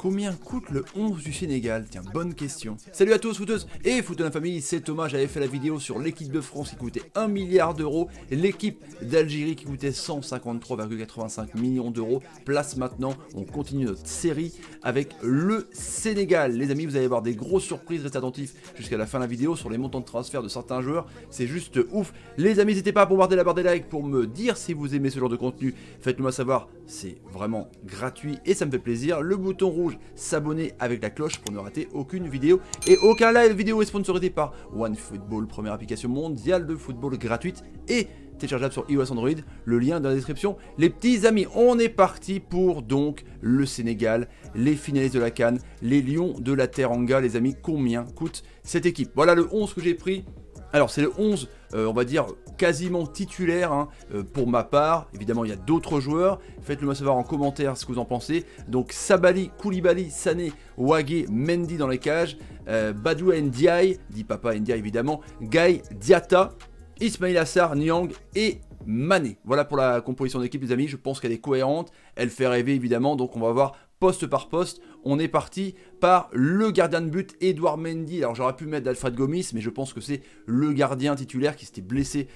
Combien coûte le 11 du Sénégal? Tiens, bonne question. Salut à tous, footeuses et footeux de la famille, c'est Thomas. J'avais fait la vidéo sur l'équipe de France qui coûtait 1 milliard d'euros, l'équipe d'Algérie qui coûtait 153,85 millions d'euros. Place maintenant, on continue notre série avec le Sénégal. Les amis, vous allez avoir des grosses surprises, restez attentifs jusqu'à la fin de la vidéo sur les montants de transfert de certains joueurs. C'est juste ouf. Les amis, n'hésitez pas à bombarder la barre des likes pour me dire si vous aimez ce genre de contenu. Faites-le moi savoir, c'est vraiment gratuit et ça me fait plaisir. Le bouton rouge, s'abonner avec la cloche pour ne rater aucune vidéo et aucun live. Vidéo est sponsorisé par OneFootball, première application mondiale de football gratuite et téléchargeable sur iOS Android, le lien dans la description. Les petits amis, on est parti pour donc le Sénégal, les finalistes de la CAN, les Lions de la Teranga. Les amis, combien coûte cette équipe? Voilà le 11 que j'ai pris. Alors c'est le 11, on va dire quasiment titulaire hein, pour ma part. Évidemment il y a d'autres joueurs, faites-le moi savoir en commentaire ce que vous en pensez. Donc Sabali, Koulibaly, Sané, Wagué, Mendy dans les cages, Badou Ndiaye, dit Papa Ndiaye évidemment, Gaï, Diatta, Ismail Assar, Niang et Mané. Voilà pour la composition d'équipe les amis, je pense qu'elle est cohérente, elle fait rêver évidemment, donc on va voir poste par poste. On est parti par le gardien de but, Edouard Mendy. Alors j'aurais pu mettre Alfred Gomis, mais je pense que c'est le gardien titulaire qui s'était blessé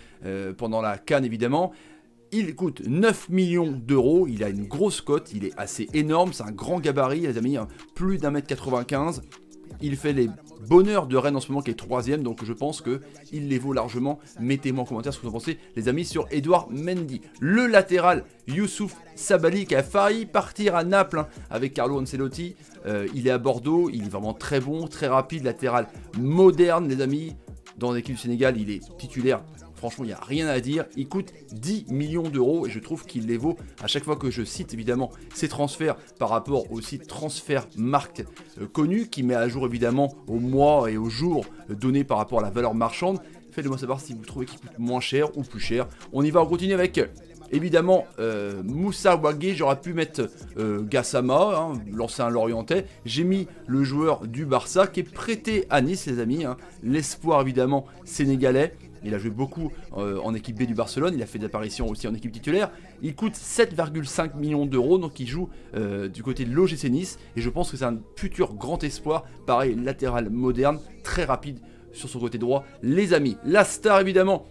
pendant la CAN évidemment. Il coûte 9 millions d'euros, il a une grosse cote, il est assez énorme, c'est un grand gabarit les amis, hein, plus d'1m95. Il fait les bonheurs de Rennes en ce moment qui est 3ème, donc je pense qu'il les vaut largement. Mettez-moi en commentaire ce que vous en pensez les amis sur Edouard Mendy. Le latéral Youssouf Sabaly qui a failli partir à Naples hein, avec Carlo Ancelotti. Il est à Bordeaux, il est vraiment très bon, très rapide, latéral moderne les amis. Dans l'équipe du Sénégal il est titulaire. Franchement, il n'y a rien à dire. Il coûte 10 millions d'euros et je trouve qu'il les vaut. À chaque fois que je cite évidemment ces transferts par rapport au site Transfermarkt connu qui met à jour évidemment au mois et au jour donné par rapport à la valeur marchande. Faites-le moi savoir si vous trouvez qu'il coûte moins cher ou plus cher. On y va, on continue avec évidemment Moussa Wagué. J'aurais pu mettre Gassama, hein, l'ancien Lorientais. J'ai mis le joueur du Barça qui est prêté à Nice les amis. Hein. L'espoir évidemment sénégalais. Il a joué beaucoup en équipe B du Barcelone, il a fait des apparitions aussi en équipe titulaire. Il coûte 7,5 millions d'euros, donc il joue du côté de l'OGC Nice. Et je pense que c'est un futur grand espoir, pareil, latéral moderne, très rapide sur son côté droit. Les amis, la star évidemment,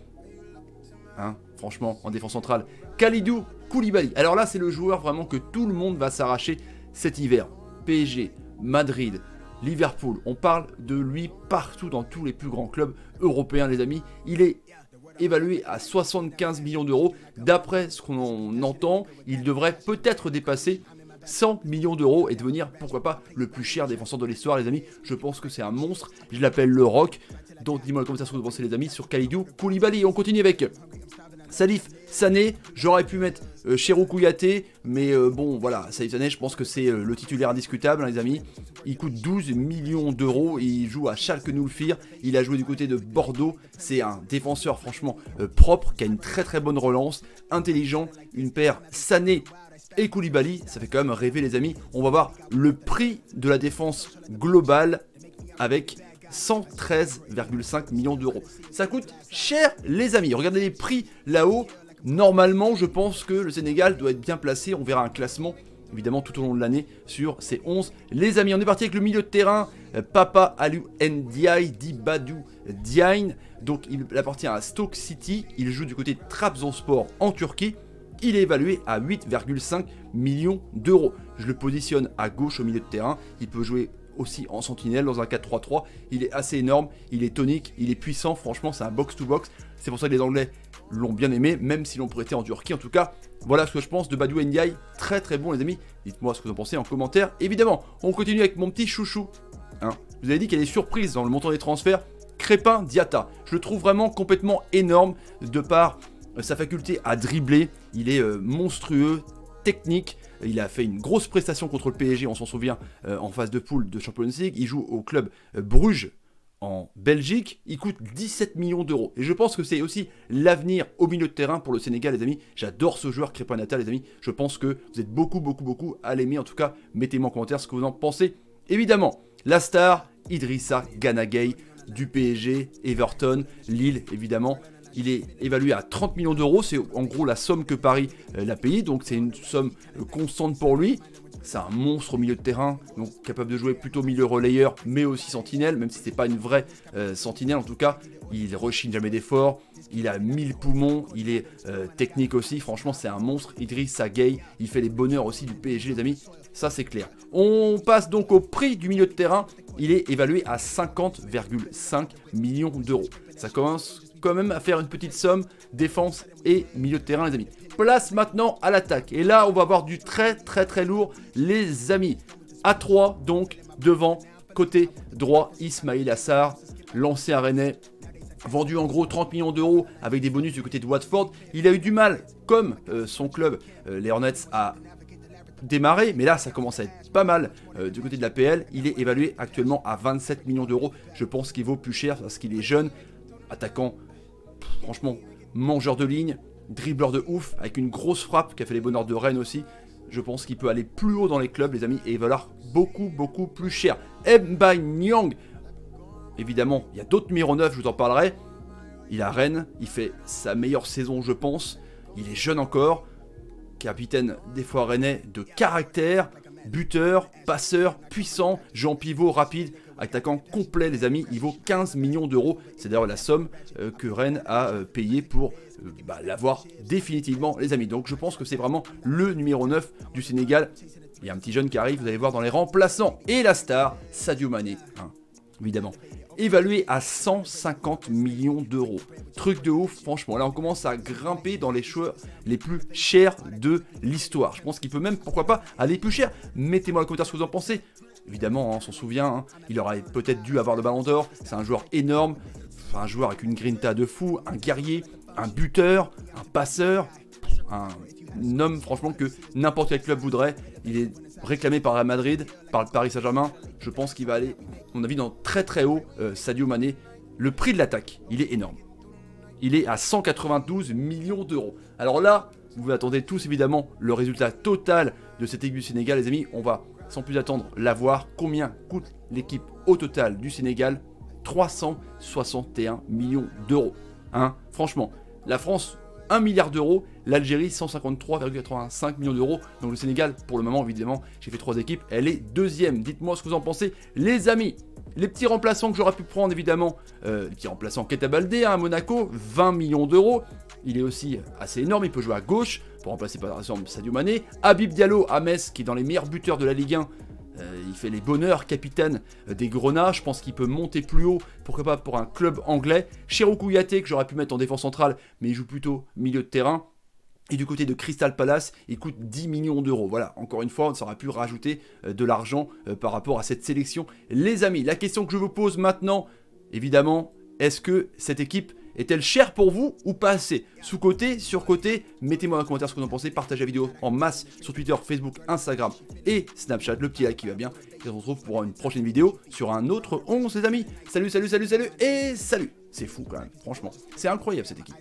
hein, franchement, en défense centrale, Kalidou Koulibaly. Alors là, c'est le joueur vraiment que tout le monde va s'arracher cet hiver. PSG, Madrid, Liverpool, on parle de lui partout dans tous les plus grands clubs européens les amis. Il est évalué à 75 millions d'euros. D'après ce qu'on entend, il devrait peut-être dépasser 100 millions d'euros et devenir pourquoi pas le plus cher défenseur de l'histoire les amis. Je pense que c'est un monstre, je l'appelle le Rock. Donc dis-moi comment ça se pense les amis sur Kalidou Koulibaly. On continue avec Salif Sané, j'aurais pu mettre Cheikhou Kouyaté, mais bon voilà, Salif Sané je pense que c'est le titulaire indiscutable hein, les amis. Il coûte 12 millions d'euros, il joue à Schalke 04, il a joué du côté de Bordeaux, c'est un défenseur franchement propre, qui a une très très bonne relance, intelligent, une paire Sané et Koulibaly, ça fait quand même rêver les amis. On va voir le prix de la défense globale avec 113,5 millions d'euros. Ça coûte cher les amis, regardez les prix là-haut. Normalement je pense que le Sénégal doit être bien placé, on verra un classement évidemment tout au long de l'année sur ces 11. Les amis, on est parti avec le milieu de terrain, Papa Aliou Ndiaye, dit Badou Diagne. Donc il appartient à Stoke City, il joue du côté de Trabzonspor en Turquie. Il est évalué à 8,5 millions d'euros. Je le positionne à gauche au milieu de terrain, il peut jouer aussi en sentinelle dans un 4-3-3, il est assez énorme, il est tonique, il est puissant, franchement c'est un box-to-box, c'est pour ça que les Anglais l'ont bien aimé, même s'ils l'ont prêté en Turquie en tout cas. Voilà ce que je pense de Badou Ndiaye, très très bon les amis, dites-moi ce que vous en pensez en commentaire. Évidemment, on continue avec mon petit chouchou, hein. Je vous avais dit qu'il y a des surprises dans le montant des transferts, Crépin Diatta, je le trouve vraiment complètement énorme de par sa faculté à dribbler, il est monstrueux, technique. Il a fait une grosse prestation contre le PSG, on s'en souvient, en phase de poule de Champions League. Il joue au club Bruges en Belgique. Il coûte 17 millions d'euros. Et je pense que c'est aussi l'avenir au milieu de terrain pour le Sénégal, les amis. J'adore ce joueur, Crépin Diatta, les amis. Je pense que vous êtes beaucoup à l'aimer. En tout cas, mettez-moi en commentaire ce que vous en pensez. Évidemment, la star, Idrissa Gana Gueye du PSG, Everton, Lille, évidemment. Il est évalué à 30 millions d'euros, c'est en gros la somme que Paris l'a payé, donc c'est une somme constante pour lui. c'est un monstre au milieu de terrain, donc capable de jouer plutôt milieu relayeur, mais aussi sentinelle, même si c'est pas une vraie sentinelle en tout cas. Il rechigne jamais d'effort, il a 1000 poumons, il est technique aussi, franchement c'est un monstre. Idrissa Gueye, il fait les bonheurs aussi du PSG les amis, ça c'est clair. On passe donc au prix du milieu de terrain, il est évalué à 50,5 millions d'euros. Ça commence quand même à faire une petite somme, défense et milieu de terrain les amis. Place maintenant à l'attaque, et là on va avoir du très lourd les amis. A3 donc devant, côté droit, Ismail Assar, l'ancien Rennais, vendu en gros 30 millions d'euros avec des bonus du côté de Watford. Il a eu du mal, comme son club, les Hornets, à démarrer, mais là ça commence à être pas mal du côté de la PL. Il est évalué actuellement à 27 millions d'euros. Je pense qu'il vaut plus cher parce qu'il est jeune, attaquant, franchement, mangeur de ligne, dribbleur de ouf, avec une grosse frappe qui a fait les bonheurs de Rennes aussi. Je pense qu'il peut aller plus haut dans les clubs les amis, et il va valoir beaucoup plus cher. M'Baye Niang, évidemment, il y a d'autres numéros 9, je vous en parlerai. Il a Rennes, il fait sa meilleure saison je pense. Il est jeune encore, capitaine des fois rennais de caractère, buteur, passeur, puissant, Jean pivot, rapide, attaquant complet les amis. Il vaut 15 millions d'euros, c'est d'ailleurs la somme que Rennes a payé pour l'avoir définitivement les amis. Donc je pense que c'est vraiment le numéro 9 du Sénégal. Il y a un petit jeune qui arrive, vous allez voir dans les remplaçants. Et la star, Sadio Mané, hein, évidemment. Évalué à 150 millions d'euros. Truc de ouf, franchement. Là, on commence à grimper dans les joueurs les plus chers de l'histoire. Je pense qu'il peut même, pourquoi pas, aller plus cher. Mettez-moi dans les commentaires ce que vous en pensez. Évidemment, on s'en souvient, hein, il aurait peut-être dû avoir le ballon d'or. C'est un joueur énorme, enfin, un joueur avec une grinta de fou, un guerrier, un buteur, un passeur, un homme franchement que n'importe quel club voudrait. Il est réclamé par Real Madrid, par le Paris Saint-Germain. Je pense qu'il va aller, à mon avis, dans très haut. Sadio Mané, le prix de l'attaque, il est énorme. Il est à 192 millions d'euros. Alors là, vous attendez tous évidemment le résultat total de cette équipe du Sénégal, les amis. On va sans plus attendre la voir. Combien coûte l'équipe au total du Sénégal? 361 millions d'euros. Hein, franchement, la France, 1 milliard d'euros, l'Algérie 153,85 millions d'euros. Donc le Sénégal, pour le moment évidemment, j'ai fait 3 équipes, elle est deuxième. Dites-moi ce que vous en pensez les amis. Les petits remplaçants que j'aurais pu prendre évidemment, les petits remplaçants Keita Baldé à Monaco, 20 millions d'euros. Il est aussi assez énorme, il peut jouer à gauche pour remplacer par exemple Sadio Mané. Habib Diallo à Metz qui est dans les meilleurs buteurs de la Ligue 1. Il fait les bonheurs, capitaine des Grenats. Je pense qu'il peut monter plus haut, pourquoi pas pour un club anglais. Cheikhou Kouyaté que j'aurais pu mettre en défense centrale, mais il joue plutôt milieu de terrain. Et du côté de Crystal Palace, il coûte 10 millions d'euros. Voilà, encore une fois, on aurait pu rajouter de l'argent par rapport à cette sélection. Les amis, la question que je vous pose maintenant, évidemment, est-ce que cette équipe est-elle chère pour vous ou pas assez? Sous-côté, sur-côté, mettez-moi dans les commentaires ce que vous en pensez. Partagez la vidéo en masse sur Twitter, Facebook, Instagram et Snapchat. Le petit like qui va bien. Et on se retrouve pour une prochaine vidéo sur un autre 11 les amis. Salut et salut. C'est fou quand même, franchement. C'est incroyable cette équipe.